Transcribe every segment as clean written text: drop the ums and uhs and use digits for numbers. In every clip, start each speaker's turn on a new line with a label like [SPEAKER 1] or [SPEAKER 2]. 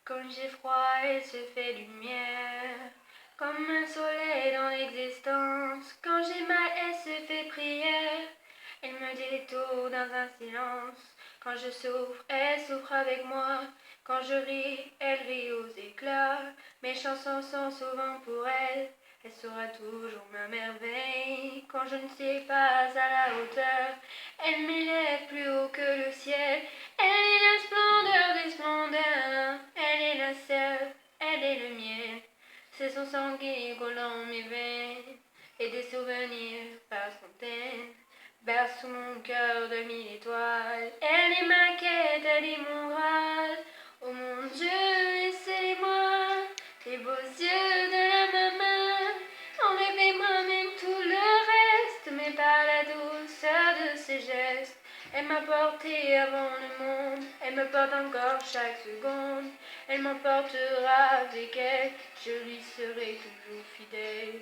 [SPEAKER 1] Quand j'ai froid, elle se fait lumière, comme un soleil dans l'existence. Quand j'ai mal, elle se fait prière, elle me détourne dans un silence. Quand je souffre, elle souffre avec moi. Quand je ris, elle rit aux éclats. Mes chansons sont souvent pour elle, elle sera toujours ma merveille. Quand je ne sais pas à la hauteur, elle m'élève plus haut que le ciel. Elle est la splendeur des splendeurs, elle est la seule, elle est le miel. C'est son sang qui coule dans mes veines, et des souvenirs par centaines bercent mon cœur de mille étoiles. Elle est ma quête, elle est mon Graal. Oh mon Dieu, laissez-moi les beaux yeux de la maman. Enlevez-moi même tout le reste, mais par la douceur de ses gestes. Elle m'a porté avant le monde, elle me porte encore chaque seconde. Elle m'emportera avec elle, je lui serai toujours fidèle.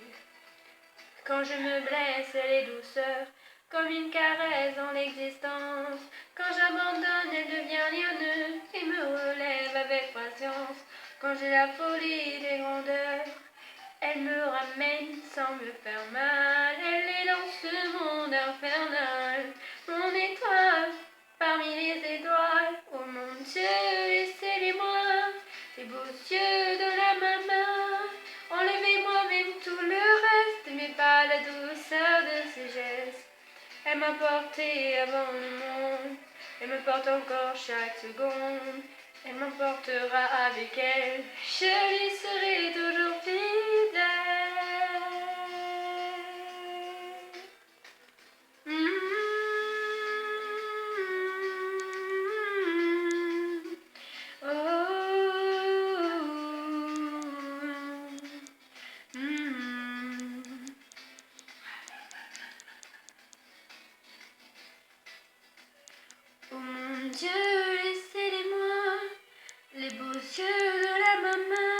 [SPEAKER 1] Quand je me blesse, elle est douceur, comme une caresse dans l'existence. Quand j'abandonne, elle devient lionneuse et me relève avec patience. Quand j'ai la folie des grandeurs, elle me ramène sans me faire mal. Elle est dans ce monde infernal, mon étoile parmi les étoiles. Oh mon Dieu, laissez-les-moi, les beaux yeux de la maman. Enlevez-moi même tout le reste, mais pas la douceur de ses gestes. Elle m'a porté avant le monde, elle me porte encore chaque seconde. Elle m'emportera avec elle, je lui serai toujours fidèle. Oh mon Dieu, laissez-les-moi, les beaux yeux de la maman.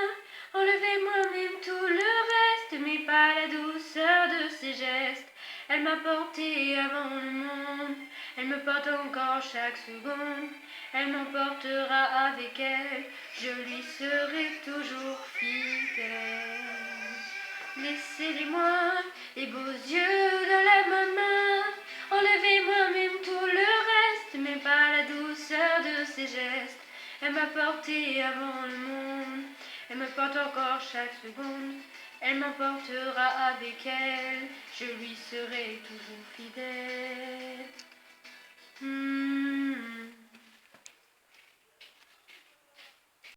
[SPEAKER 1] Enlevez-moi même tout le reste, mais pas la douceur de ses gestes. Elle m'a porté avant le monde, elle me porte encore chaque seconde. Elle m'emportera avec elle, je lui serai toujours fidèle. Laissez-les-moi, les beaux yeux de la maman. Enlevez-moi même tout le reste, mais pas la douceur de ses gestes. Elle m'a porté avant le monde, elle me porte encore chaque seconde. Elle m'emportera avec elle, je lui serai toujours fidèle.